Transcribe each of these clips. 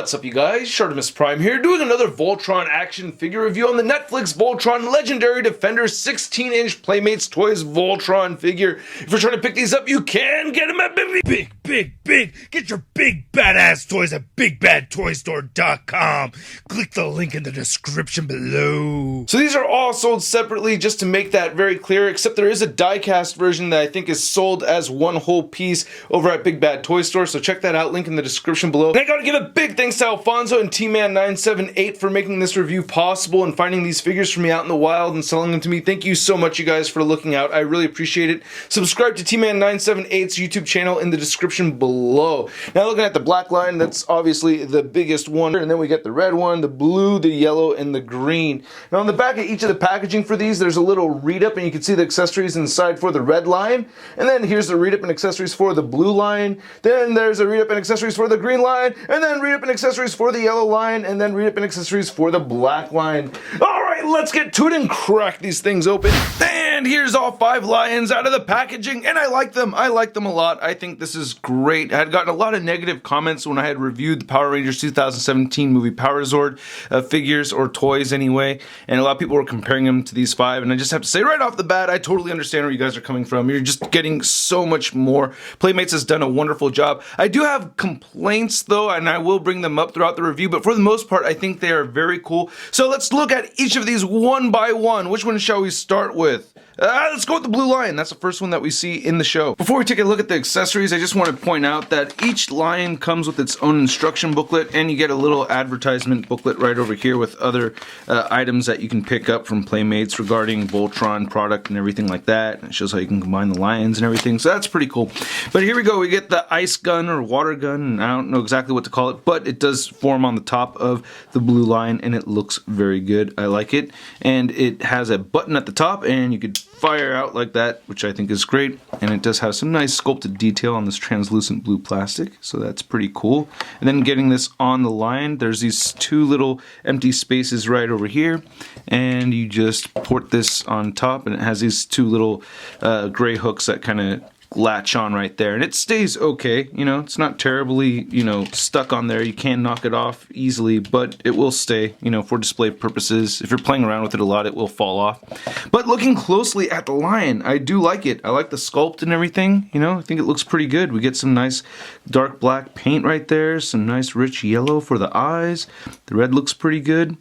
What's up, you guys? ShartimusPrime here, doing another Voltron action figure review on the Netflix Voltron Legendary Defender 16-inch Playmates Toys Voltron figure. If you're trying to pick these up, you can get them at Big. Get your big badass toys at BigBadToyStore.com. Click the link in the description below. So these are all sold separately, just to make that very clear, except there is a die-cast version that I think is sold as one whole piece over at Big Bad Toy Store, so check that out, link in the description below. And I gotta give a big thanks to Alfonso and T-Man978 for making this review possible and finding these figures for me out in the wild and selling them to me. Thank you so much, you guys, for looking out. I really appreciate it. Subscribe to T-Man978's YouTube channel in the description below. Now looking at the black line, that's obviously the biggest one, and then we get the red one, the blue, the yellow, and the green. Now on the back of each of the packaging for these, there's a little read-up, and you can see the accessories inside for the red line, and then here's the read-up and accessories for the blue line, then there's a read-up and accessories for the green line, and then read-up and accessories for the yellow line, and then read-up and accessories for the black line. Alright, let's get to it and crack these things open. And here's all 5 lions out of the packaging, and I like them. I like them a lot. I think this is great. I had gotten a lot of negative comments when I had reviewed the Power Rangers 2017 movie Power Zord figures, or toys anyway, and a lot of people were comparing them to these 5, and I just have to say right off the bat, I totally understand where you guys are coming from. You're just getting so much more. Playmates has done a wonderful job. I do have complaints though, and I will bring them up throughout the review, but for the most part, I think they are very cool. So let's look at each of these one by one. Which one shall we start with? Let's go with the blue lion. That's the first one that we see in the show. Before we take a look at the accessories, I just want to point out that each lion comes with its own instruction booklet, and you get a little advertisement booklet right over here with other items that you can pick up from Playmates regarding Voltron product and everything like that. It shows how you can combine the lions and everything, so that's pretty cool. But here we go. We get the ice gun or water gun, and I don't know exactly what to call it, but it does form on the top of the blue lion, and it looks very good. I like it. And it has a button at the top, and you could fire out like that, which I think is great, and it does have some nice sculpted detail on this translucent blue plastic, so that's pretty cool. And then getting this on the line, there's these 2 little empty spaces right over here, and you just port this on top, and it has these 2 little gray hooks that kind of latch on right there, and it stays okay. You know, it's not terribly, you know, stuck on there. You can knock it off easily, but it will stay, you know, for display purposes. If you're playing around with it a lot, it will fall off. But looking closely at the lion, I do like it. I like the sculpt and everything. You know, I think it looks pretty good. We get some nice dark black paint right there, some nice rich yellow for the eyes. The red looks pretty good.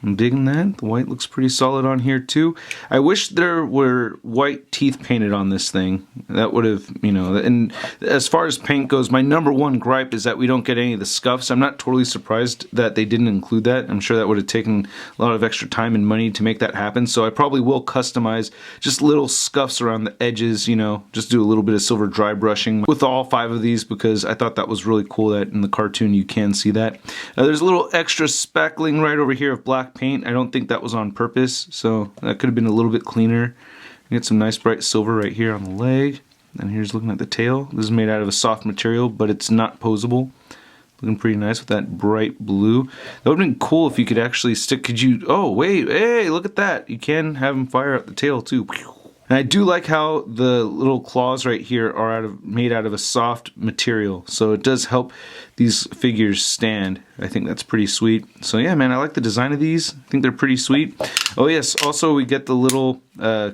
I'm digging that. The white looks pretty solid on here too. I wish there were white teeth painted on this thing. That would have, you know, and as far as paint goes, my number one gripe is that we don't get any of the scuffs. I'm not totally surprised that they didn't include that. I'm sure that would have taken a lot of extra time and money to make that happen, so I probably will customize just little scuffs around the edges, you know, just do a little bit of silver dry brushing with all 5 of these, because I thought that was really cool that in the cartoon you can see that. There's a little extra speckling right over here of black paint. I don't think that was on purpose, so that could have been a little bit cleaner. You get some nice bright silver right here on the leg, and here's looking at the tail. This is made out of a soft material, but it's not posable. Looking pretty nice with that bright blue. That would have been cool if you could actually stick. Could you? Oh wait, hey, look at that! You can have him fire out the tail too. And I do like how the little claws right here are made out of a soft material, so it does help these figures stand. I think that's pretty sweet. So yeah, man, I like the design of these. I think they're pretty sweet. Oh yes, also we get the little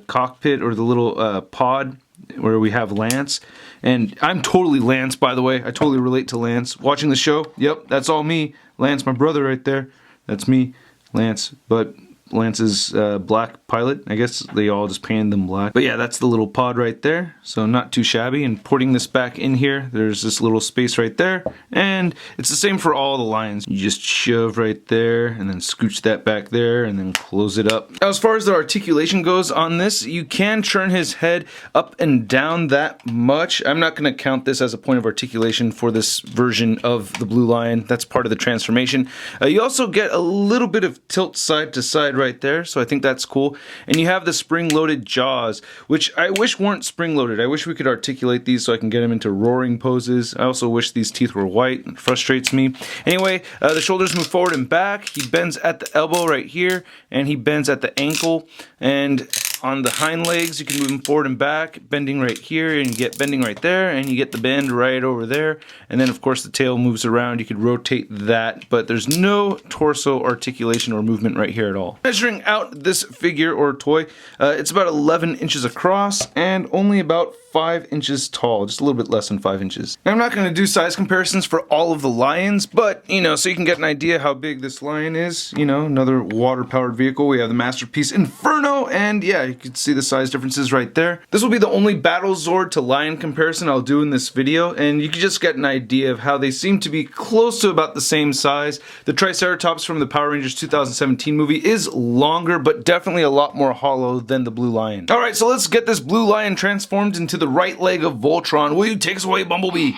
cockpit, or the little pod where we have Lance. And I'm totally Lance, by the way. I totally relate to Lance. Watching the show, yep, that's all me. Lance, my brother right there. That's me, Lance. But Lance's black pilot, I guess they all just painted them black. But yeah, that's the little pod right there, so not too shabby. And porting this back in here, there's this little space right there, and it's the same for all the lines. You just shove right there, and then scooch that back there, and then close it up. Now, as far as the articulation goes on this, you can turn his head up and down that much. I'm not going to count this as a point of articulation for this version of the Blue Lion. That's part of the transformation. You also get a little bit of tilt side to side right there, so I think that's cool. And you have the spring-loaded jaws, which I wish weren't spring-loaded. I wish we could articulate these so I can get them into roaring poses. I also wish these teeth were white. It frustrates me. Anyway, the shoulders move forward and back. He bends at the elbow right here, and he bends at the ankle. And on the hind legs, you can move them forward and back, bending right here, and you get bending right there, and you get the bend right over there. And then, of course, the tail moves around. You could rotate that, but there's no torso articulation or movement right here at all. Measuring out this figure or toy, it's about 11 inches across and only about 5 inches tall, just a little bit less than 5 inches. Now, I'm not going to do size comparisons for all of the lions, but, you know, so you can get an idea how big this lion is. You know, another water-powered vehicle. We have the Masterpiece Inferno, and yeah, you can see the size differences right there. This will be the only Battle Zord to lion comparison I'll do in this video, and you can just get an idea of how they seem to be close to about the same size. The Triceratops from the Power Rangers 2017 movie is longer, but definitely a lot more hollow than the Blue Lion. Alright, so let's get this Blue Lion transformed into the right leg of Voltron. Will you take us away, Bumblebee?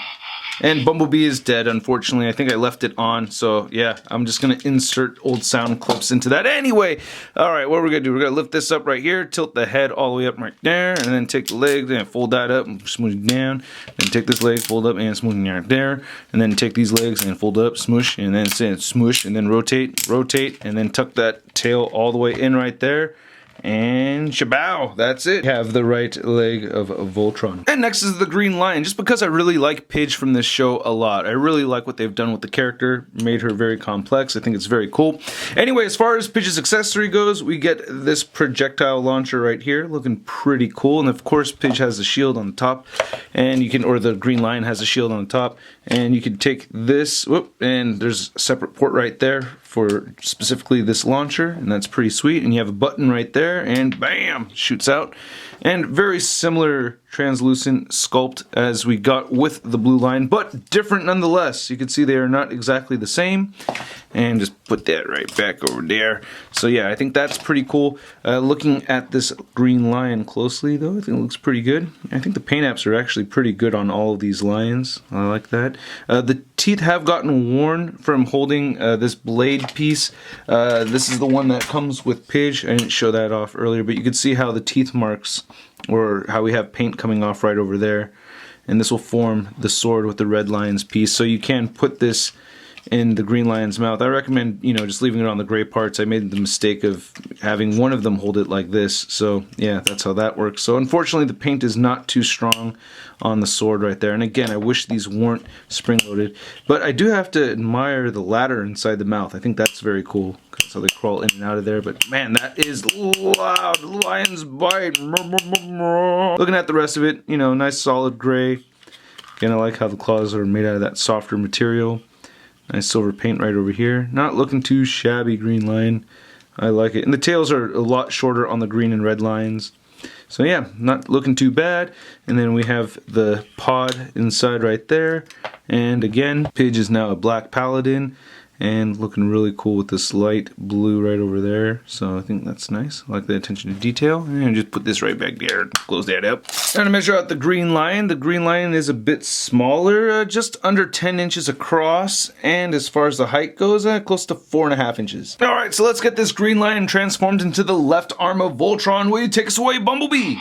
And Bumblebee is dead, unfortunately. I think I left it on, so yeah, I'm just going to insert old sound clips into that anyway. Alright, what we're going to do, we're going to lift this up right here, tilt the head all the way up right there, and then take the leg and fold that up and smoosh it down. Then take this leg, fold up, and smoosh it right there. And then take these legs and fold up, smoosh, and then smoosh, and then rotate, and then tuck that tail all the way in right there. And shabow, that's it. Have the right leg of Voltron. And next is the Green Lion, just because I really like Paige from this show a lot. I really like what they've done with the character, made her very complex. I think it's very cool. Anyway, as far as Paige's accessory goes, we get this projectile launcher right here, looking pretty cool. And of course, Paige has a shield on the top, and you can, or the Green Lion has a shield on the top, and you can take this, whoop, and there's a separate port right there for specifically this launcher, and that's pretty sweet. And you have a button right there, and bam, shoots out. And very similar translucent sculpt as we got with the Blue Lion, but different nonetheless. You can see they are not exactly the same. And just put that right back over there. So yeah, I think that's pretty cool. Looking at this Green Lion closely though, I think it looks pretty good. I think the paint apps are actually pretty good on all of these lions. I like that. The teeth have gotten worn from holding this blade piece. This is the one that comes with Paige. I didn't show that off earlier, but you can see how the teeth marks, or how we have paint coming off right over there. And this will form the sword with the Red Lion's piece. So you can put this in the Green Lion's mouth. I recommend, you know, just leaving it on the gray parts. I made the mistake of having one of them hold it like this. So yeah, that's how that works. So unfortunately the paint is not too strong on the sword right there. And again, I wish these weren't spring-loaded. But I do have to admire the ladder inside the mouth. I think that's very cool. That's how they crawl in and out of there. But man, that is loud. Lion's bite. Looking at the rest of it, you know, nice solid gray. Again, I like how the claws are made out of that softer material. Nice silver paint right over here. Not looking too shabby, Green Lion. I like it. And the tails are a lot shorter on the green and red lions. So yeah, not looking too bad. And then we have the pod inside right there. And again, Paige is now a black paladin. And looking really cool with this light blue right over there. So I think that's nice. I like the attention to detail. And just put this right back there. Close that up. Now to measure out the Green Lion. The Green Lion is a bit smaller. Just under 10 inches across. And as far as the height goes, close to 4.5 inches. Alright, so let's get this Green Lion transformed into the left arm of Voltron. Will you take us away, Bumblebee?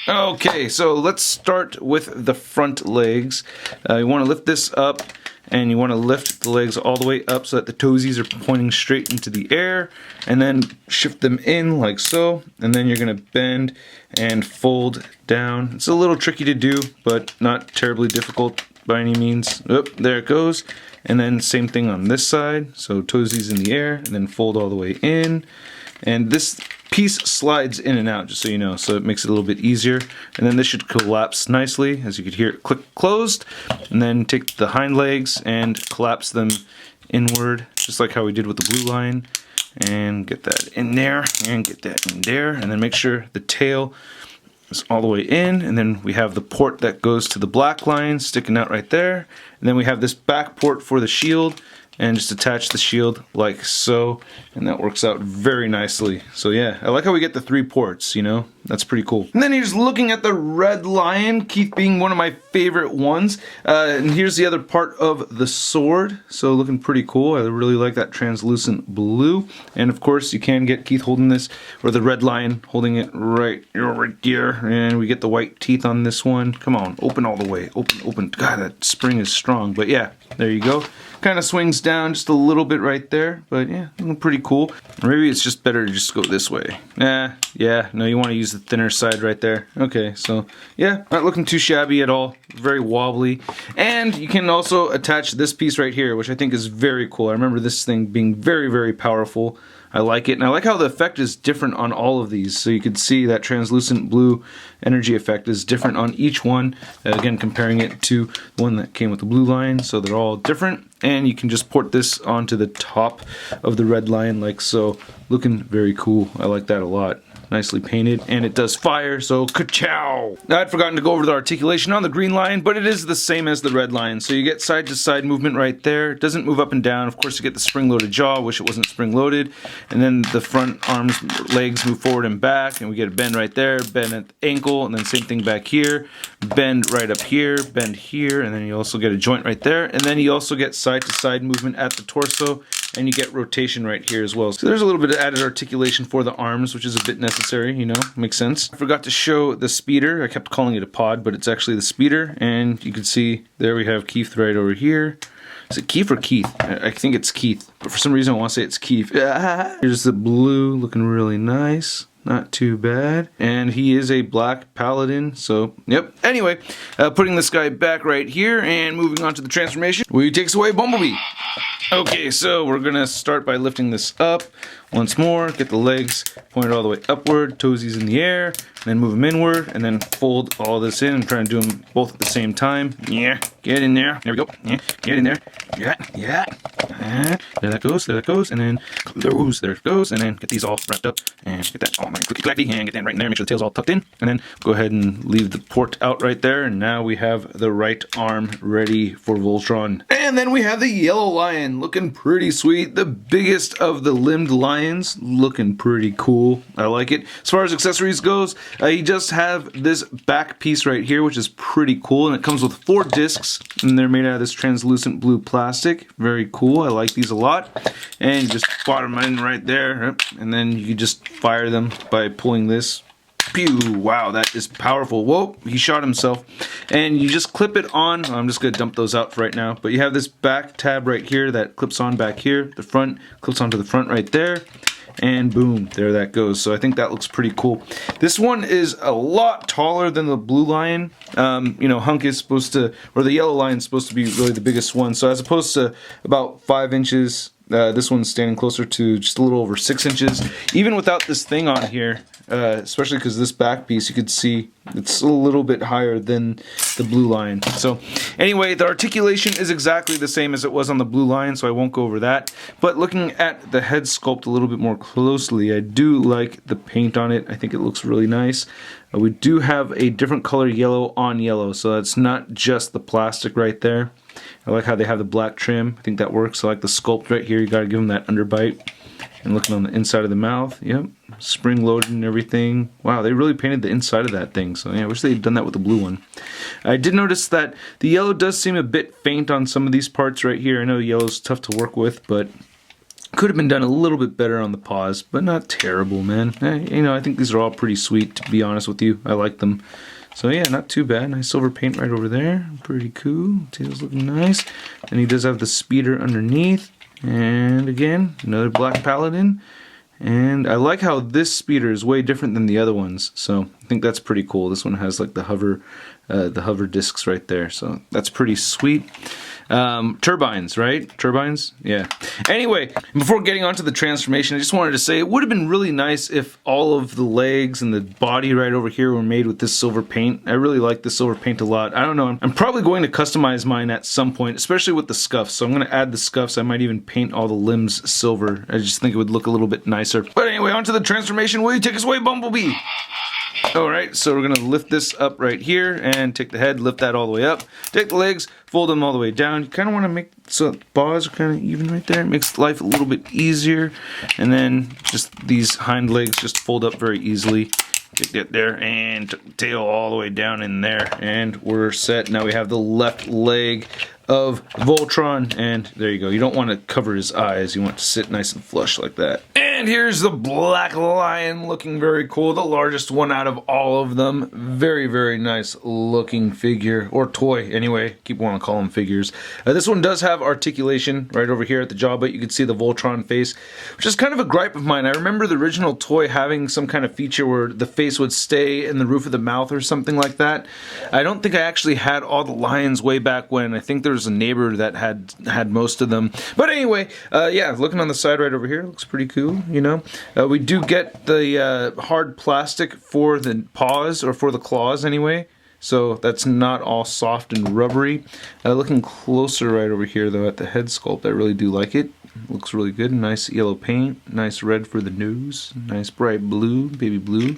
Okay, so let's start with the front legs. You want to lift this up. And you want to lift the legs all the way up so that the toesies are pointing straight into the air, and then shift them in like so, and then you're going to bend and fold down. It's a little tricky to do, but not terribly difficult by any means. Oop, there it goes. And then same thing on this side, so toesies in the air, and then fold all the way in. And this piece slides in and out, just so you know, so it makes it a little bit easier. And then this should collapse nicely, as you could hear it click closed. And then take the hind legs and collapse them inward, just like how we did with the Blue Lion. And get that in there, and get that in there. And then make sure the tail is all the way in. And then we have the port that goes to the Black Lion sticking out right there. And then we have this back port for the shield. And just attach the shield like so, and that works out very nicely. So yeah, I like how we get the 3 ports, you know, that's pretty cool. And then here's looking at the Red Lion, Keith being one of my favorite ones. And here's the other part of the sword, so looking pretty cool. I really like that translucent blue. And of course you can get Keith holding this, or the Red Lion holding it right here. And we get the white teeth on this one. Come on, open all the way, open. God, that spring is strong, but yeah, there you go. kind of swings down just a little bit right there, but yeah, looking pretty cool. Or maybe it's just better to just go this way. Yeah, no, you want to use the thinner side right there. Okay, so yeah, not looking too shabby at all. Very wobbly. And you can also attach this piece right here, which I think is very cool. I remember this thing being very, very powerful. I like it, and I like how the effect is different on all of these. So you can see that translucent blue energy effect is different on each one. Again, comparing it to the one that came with the blue line, so they're all different. And you can just port this onto the top of the red line like so. Looking very cool. I like that a lot. Nicely painted, and it does fire, so ka-chow! Now, I'd forgotten to go over the articulation on the green line, but it is the same as the red line. So you get side-to-side movement right there. It doesn't move up and down. Of course, you get the spring-loaded jaw. Wish it wasn't spring-loaded. And then the front arms, legs move forward and back, and we get a bend right there, bend at the ankle, and then same thing back here. Bend right up here, bend here, and then you also get a joint right there. And then you also get side-to-side movement at the torso, and you get rotation right here as well. So there's a little bit of added articulation for the arms, which is a bit necessary, you know, makes sense. I forgot to show the speeder. I kept calling it a pod, but it's actually the speeder, and you can see there we have Keith right over here. Is it Keith or Keith? I think it's Keith, but for some reason I want to say it's Keith. Here's the blue, looking really nice. Not too bad. And he is a black paladin, so yep. Anyway, putting this guy back right here and moving on to the transformation, where he takes away Bumblebee. Okay, so we're gonna start by lifting this up once more, get the legs pointed all the way upward, toesies in the air, and then move them inward, and then fold all this in. I'm trying to do them both at the same time. Yeah, get in there. There we go. Yeah, get in there. Yeah. There that goes, and then close. There it goes, and then get these all wrapped up, and get that all clicky clacky, and get that right in there. Make sure the tail's all tucked in, and then go ahead and leave the port out right there, and now we have the right arm ready for Voltron. And then we have the yellow lion, looking pretty sweet. The biggest of the limbed lions, looking pretty cool. I like it. As far as accessories goes, you just have this back piece right here, which is pretty cool, and it comes with 4 discs, and they're made out of this translucent blue plastic. Very cool. I like these a lot. And you just bottom them in right there, and then you just fire them by pulling this. Pew! Wow, that is powerful. Whoa, he shot himself. And you just clip it on. I'm just going to dump those out for right now. But you have this back tab right here that clips on back here. The front clips onto the front right there. And boom, there that goes. So I think that looks pretty cool. This one is a lot taller than the blue lion. You know, Hunk is supposed to, or the yellow lion is supposed to be really the biggest one. So as opposed to about 5 inches, this one's standing closer to just a little over 6 inches. Even without this thing on here, especially because this back piece, you could see it's a little bit higher than the blue lion. So anyway, the articulation is exactly the same as it was on the blue lion, so I won't go over that. But looking at the head sculpt a little bit more closely, I do like the paint on it. I think it looks really nice. We do have a different color yellow on yellow, so it's not just the plastic right there. I like how they have the black trim. I think that works. I like the sculpt right here. You gotta give them that underbite. And looking on the inside of the mouth, yep, spring loaded and everything. Wow, they really painted the inside of that thing. So yeah, I wish they'd done that with the blue one. I did notice that the yellow does seem a bit faint on some of these parts right here. I know yellow's tough to work with, but could have been done a little bit better on the paws, but not terrible, man. You know, I think these are all pretty sweet, to be honest with you. I like them. So yeah, not too bad. Nice silver paint right over there. Pretty cool. Tail's looking nice. And he does have the speeder underneath. And again, another black paladin. And I like how this speeder is way different than the other ones. So I think that's pretty cool. This one has like the hover discs right there. So that's pretty sweet. Turbines, right? Turbines? Yeah. Anyway, before getting onto the transformation, I just wanted to say it would have been really nice if all of the legs and the body right over here were made with this silver paint. I really like this silver paint a lot. I don't know. I'm probably going to customize mine at some point, especially with the scuffs. So I'm going to add the scuffs. I might even paint all the limbs silver. I just think it would look a little bit nicer. But anyway, onto the transformation. Will you take us away, Bumblebee? Alright, so we're going to lift this up right here and take the head, lift that all the way up. Take the legs, fold them all the way down. You kind of want to make so the paws are kind of even right there. It makes life a little bit easier. And then just these hind legs just fold up very easily. Get that there and tail all the way down in there. And we're set. Now we have the left leg of Voltron. And there you go. You don't want to cover his eyes. You want to sit nice and flush like that. And here's the Black Lion, looking very cool. The largest one out of all of them. Very, very nice looking figure, or toy anyway. Keep wanting to call them figures. This one does have articulation right over here at the jaw, but you can see the Voltron face, which is kind of a gripe of mine. I remember the original toy having some kind of feature where the face would stay in the roof of the mouth or something like that. I don't think I actually had all the lions way back when. I think there was a neighbor that had most of them. But anyway, yeah, looking on the side right over here, looks pretty cool, you know. We do get the hard plastic for the paws, or for the claws anyway, so that's not all soft and rubbery. Looking closer right over here though at the head sculpt, I really do like it. Looks really good. Nice yellow paint, nice red for the nose, nice bright blue, baby blue.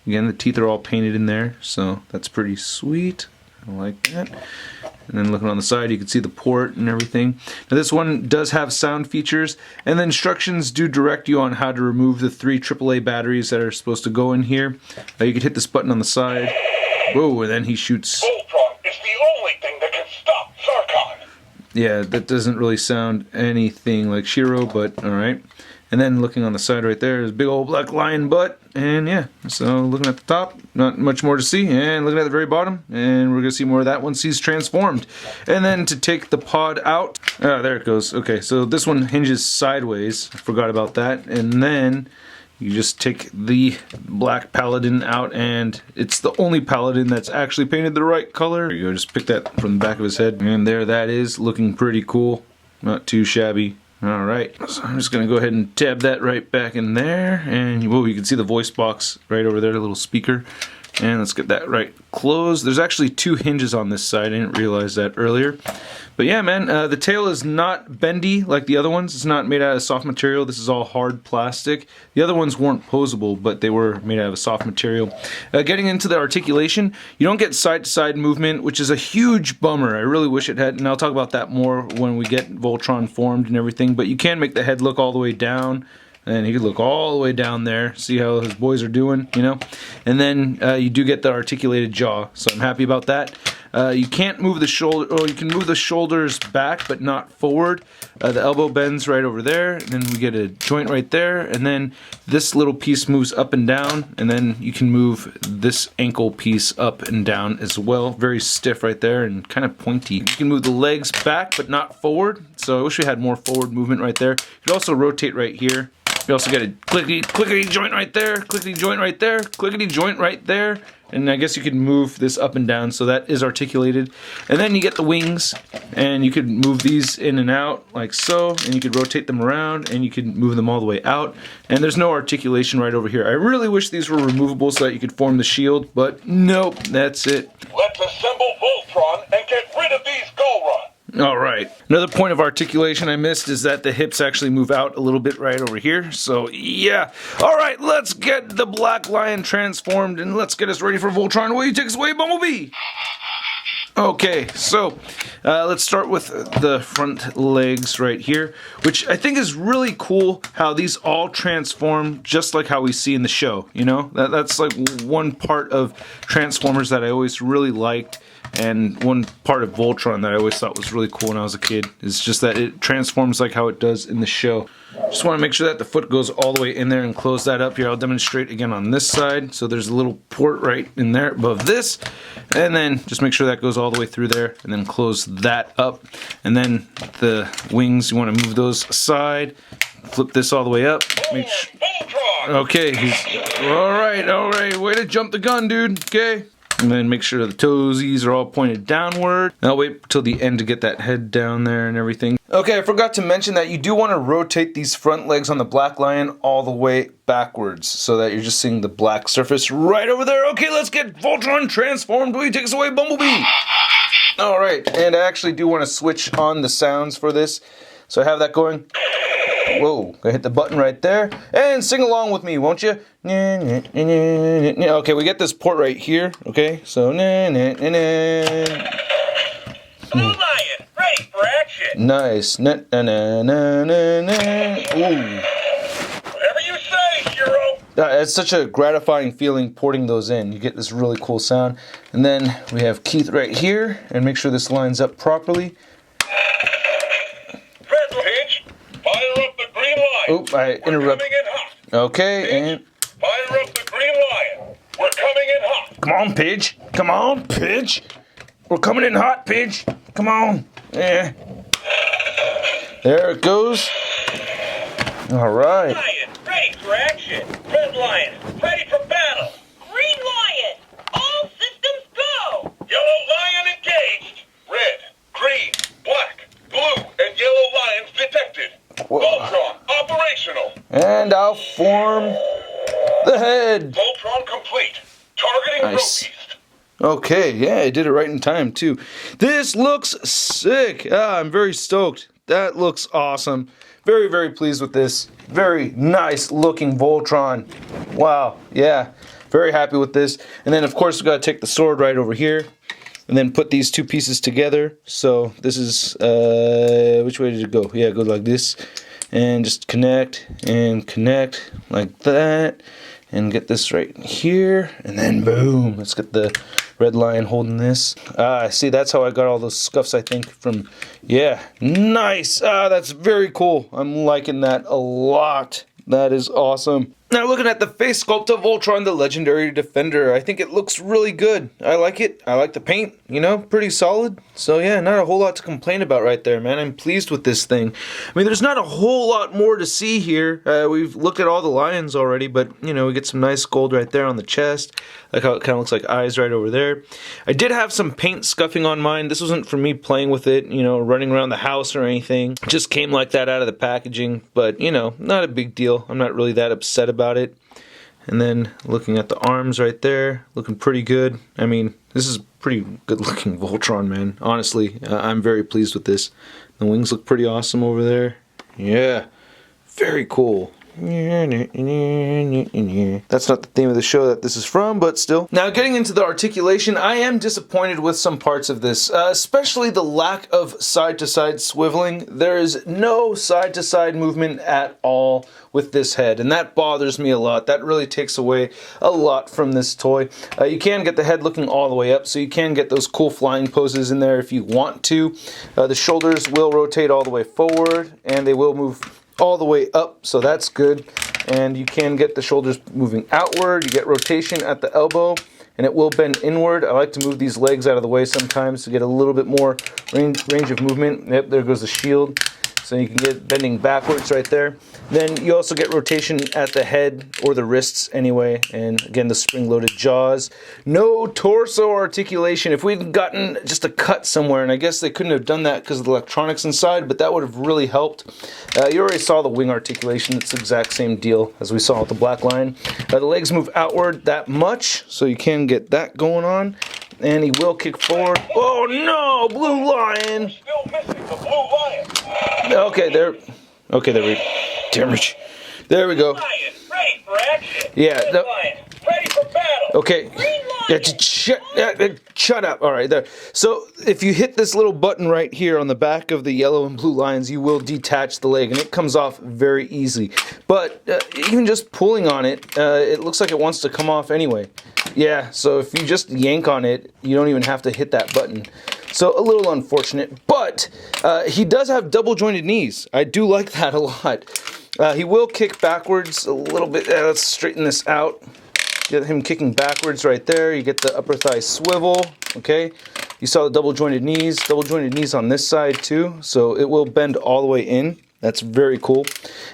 Again, the teeth are all painted in there, so that's pretty sweet. I like that. And then looking on the side, you can see the port and everything. Now this one does have sound features, and the instructions do direct you on how to remove the 3 AAA batteries that are supposed to go in here. You can hit this button on the side. Whoa, and then he shoots. Voltron is the only thing that can stop Sarkon. Yeah, that doesn't really sound anything like Shiro, but alright. And then looking on the side right there is a big old black lion butt. And yeah, so looking at the top, not much more to see. And looking at the very bottom, and we're going to see more of that once he's transformed. And then to take the pod out, there it goes. Okay, so this one hinges sideways. I forgot about that. And then you just take the black paladin out, and it's the only paladin that's actually painted the right color. There you go, just pick that from the back of his head. And there that is, looking pretty cool. Not too shabby. Alright, so I'm just going to go ahead and tab that right back in there, and whoa, you can see the voice box right over there, the little speaker. And let's get that right closed. There's actually 2 hinges on this side, I didn't realize that earlier. But yeah, man, the tail is not bendy like the other ones. It's not made out of soft material. This is all hard plastic. The other ones weren't posable, but they were made out of a soft material. Getting into the articulation, you don't get side-to-side movement, which is a huge bummer. I really wish it had, and I'll talk about that more when we get Voltron formed and everything, but you can make the head look all the way down. And he could look all the way down there, see how his boys are doing, you know. And then you do get the articulated jaw, so I'm happy about that. You can't move the shoulder, or you can move the shoulders back, but not forward. The elbow bends right over there, and then we get a joint right there, and then this little piece moves up and down, and then you can move this ankle piece up and down as well. Very stiff right there, and kind of pointy. You can move the legs back, but not forward, so I wish we had more forward movement right there. You could also rotate right here. You also get a clickety joint right there, clickety joint right there, clickety joint right there, and I guess you could move this up and down, so that is articulated. And then you get the wings, and you could move these in and out like so, and you could rotate them around, and you could move them all the way out. And there's no articulation right over here. I really wish these were removable so that you could form the shield, but nope, that's it. Let's assemble Voltron and get rid of these Go Runs. Alright, another point of articulation I missed is that the hips actually move out a little bit right over here, so yeah. Alright, let's get the Black Lion transformed, and let's get us ready for Voltron. Will you take us away, Bumblebee? Okay, so let's start with the front legs right here, which I think is really cool how these all transform just like how we see in the show, you know? That's like one part of Transformers that I always really liked. And one part of Voltron that I always thought was really cool when I was a kid is just that it transforms like how it does in the show. Just want to make sure that the foot goes all the way in there and close that up here. I'll demonstrate again on this side. So there's a little port right in there above this. And then just make sure that goes all the way through there and then close that up. And then the wings, you want to move those aside. Flip this all the way up. Make sure. Okay, alright. Way to jump the gun, dude. Okay. And then make sure the toesies are all pointed downward. And I'll wait till the end to get that head down there and everything. Okay, I forgot to mention that you do want to rotate these front legs on the Black Lion all the way backwards so that you're just seeing the black surface right over there. Okay, let's get Voltron transformed. Will you take us away, Bumblebee? Alright, and I actually do want to switch on the sounds for this. So I have that going. Whoa, gonna hit the button right there. And sing along with me, won't you? Okay, we get this port right here. Okay, so Blue Lion, ready for action. Nice. Ooh. Whatever you say, Shiro. It's such a gratifying feeling porting those in. You get this really cool sound. And then we have Keith right here, and make sure this lines up properly. Pinch, fire up the green light. Oop, I interrupted. Coming in hot. Okay, and Fire up the Green Lion. We're coming in hot. Come on, Pidge. Come on, Pidge. We're coming in hot, Pidge. Come on. Yeah. there it goes. All right. Lion, ready for action. Red Lion, ready for battle. Green Lion, all systems go! Yellow Lion engaged. Red, green, black, blue, and yellow lions detected. Whoa. Voltron operational. And I'll form the head. Voltron complete. Targeting Nice. Roteast. Okay, yeah, I did it right in time too. This looks sick. I'm very stoked. That looks awesome. Very, very pleased with this. Very nice looking Voltron. Wow, yeah, very happy with this. And then of course we gotta take the sword right over here and then put these two pieces together. So this is, which way did it go? Yeah, it goes like this. And just connect and connect like that. And get this right here, and then boom, let's get the red lion holding this. See, that's how I got all those scuffs, I think, from, yeah, nice. That's very cool. I'm liking that a lot. That is awesome. Now looking at the face sculpt of Voltron, the legendary defender, I think it looks really good. I like it. I like the paint, you know, pretty solid. So yeah, not a whole lot to complain about right there, man. I'm pleased with this thing. I mean, there's not a whole lot more to see here. We've looked at all the lions already, but you know, we get some nice gold right there on the chest. Like how it kind of looks like eyes right over there. I did have some paint scuffing on mine. This wasn't for me playing with it, you know, running around the house or anything. It just came like that out of the packaging, but you know, not a big deal. I'm not really that upset about it. And then looking at the arms right there, looking pretty good. I mean, this is pretty good looking Voltron, man. Honestly, I'm very pleased with this. The wings look pretty awesome over there. Yeah, very cool. That's not the theme of the show that this is from, but still. Now, getting into the articulation, I am disappointed with some parts of this, especially the lack of side-to-side swiveling. There is no side-to-side movement at all with this head, and that bothers me a lot. That really takes away a lot from this toy. You can get the head looking all the way up, so you can get those cool flying poses in there if you want to. The shoulders will rotate all the way forward, and they will move all the way up, so that's good. And you can get the shoulders moving outward. You get rotation at the elbow, and it will bend inward. I like to move these legs out of the way sometimes to get a little bit more range of movement. Yep, there goes the shield. So you can get bending backwards right there. Then you also get rotation at the head or the wrists anyway. And again, the spring-loaded jaws. No torso articulation. If we'd gotten just a cut somewhere, and I guess they couldn't have done that because of the electronics inside, but that would have really helped. You already saw the wing articulation. It's the exact same deal as we saw with the black line. The legs move outward that much, so you can get that going on. And he will kick forward. Oh no, blue lion! Still missing the blue lion. Okay, there. Okay, there we. Damn it. There we go. Lion, ready for action. Yeah. Red Lion, ready for battle. Okay. Yeah, shut up. All right, there. So if you hit this little button right here on the back of the yellow and blue lines, you will detach the leg, and it comes off very easily. But even just pulling on it, it looks like it wants to come off anyway. Yeah, so if you just yank on it, you don't even have to hit that button. So a little unfortunate, but he does have double jointed knees. I do like that a lot. He will kick backwards a little bit. Let's straighten this out. Get him kicking backwards right there. You get the upper thigh swivel, okay? You saw the double jointed knees on this side too, so it will bend all the way in. That's very cool.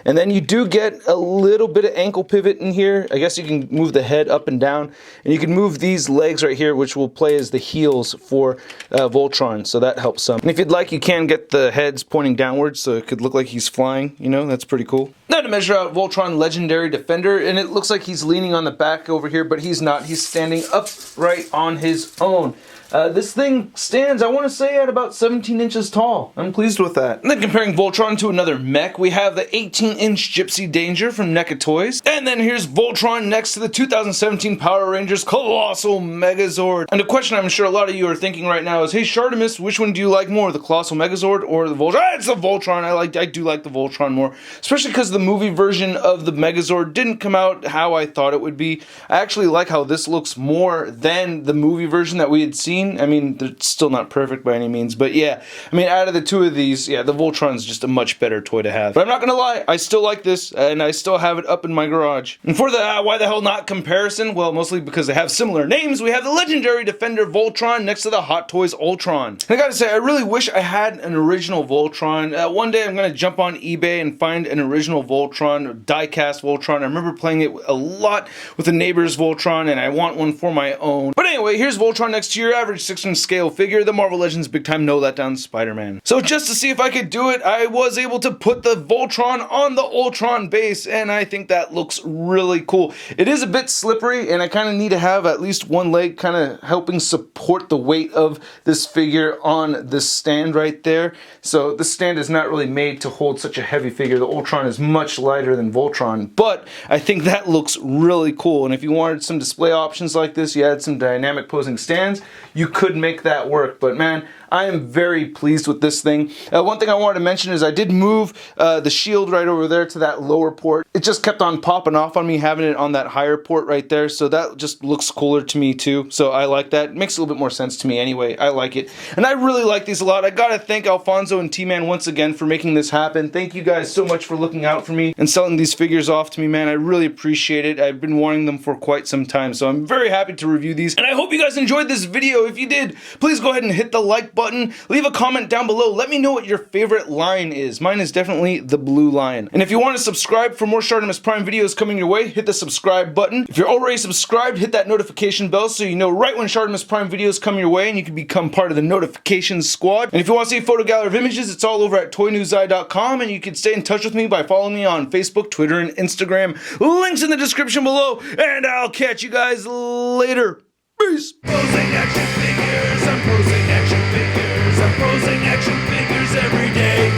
And then you do get a little bit of ankle pivot in here. I guess you can move the head up and down. And you can move these legs right here, which will play as the heels for Voltron. So that helps some. And if you'd like, you can get the heads pointing downwards so it could look like he's flying. You know, that's pretty cool. Now to measure out Voltron Legendary Defender. And it looks like he's leaning on the back over here, but he's not. He's standing upright on his own. This thing stands, I want to say, at about 17 inches tall. I'm pleased with that. And then comparing Voltron to another mech, we have the 18-inch Gypsy Danger from NECA Toys. And then here's Voltron next to the 2017 Power Rangers Colossal Megazord. And the question I'm sure a lot of you are thinking right now is, hey Shartimus, which one do you like more, the Colossal Megazord or the Voltron? It's the Voltron. I do like the Voltron more, especially because the movie version of the Megazord didn't come out how I thought it would be. I actually like how this looks more than the movie version that we had seen. seen. I mean, they're still not perfect by any means, but yeah, I mean, out of the two of these, yeah, the Voltron's just a much better toy to have. But I'm not gonna lie, I still like this, and I still have it up in my garage. And for the why the hell not comparison, well, mostly because they have similar names, we have the legendary Defender Voltron next to the Hot Toys Ultron. And I gotta say, I really wish I had an original Voltron. One day I'm gonna jump on eBay and find an original Voltron, die-cast Voltron. I remember playing it a lot with a neighbor's Voltron, and I want one for my own. But anyway, here's Voltron next to your average 6-inch scale figure, the Marvel Legends Big Time No Letdown Spider-Man. So just to see if I could do it, I was able to put the Voltron on the Ultron base, and I think that looks really cool. It is a bit slippery, and I kind of need to have at least one leg kind of helping support the weight of this figure on this stand right there. So this stand is not really made to hold such a heavy figure. The Ultron is much lighter than Voltron, but I think that looks really cool. And if you wanted some display options like this, you had some dynamic posing stands, you could make that work. But man, I am very pleased with this thing. One thing I wanted to mention is I did move the shield right over there to that lower port. It just kept on popping off on me having it on that higher port right there, so that just looks cooler to me too. So I like that. It makes a little bit more sense to me anyway. I like it. And I really like these a lot. I gotta thank Alfonso and T-Man once again for making this happen. Thank you guys so much for looking out for me and selling these figures off to me, man. I really appreciate it. I've been wanting them for quite some time, so I'm very happy to review these. And I hope you guys enjoyed this video. If you did, please go ahead and hit the like button. Leave a comment down below. Let me know what your favorite line is. Mine is definitely the blue line. And if you want to subscribe for more ShartimusPrime videos coming your way, hit the subscribe button. If you're already subscribed, hit that notification bell so you know right when ShartimusPrime videos come your way and you can become part of the notifications squad. And if you want to see a photo gallery of images, it's all over at toynewseye.com, and you can stay in touch with me by following me on Facebook, Twitter, and Instagram. Links in the description below, and I'll catch you guys later. Peace. Posing action figures, I'm posing action figures, I'm posing action figures every day.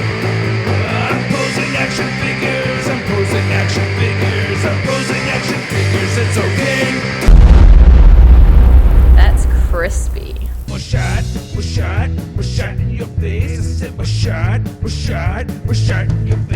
I'm posing action figures, I'm posing action figures, I'm posing action figures, it's okay. That's crispy. We're shot in your face. I said we're shot in your face.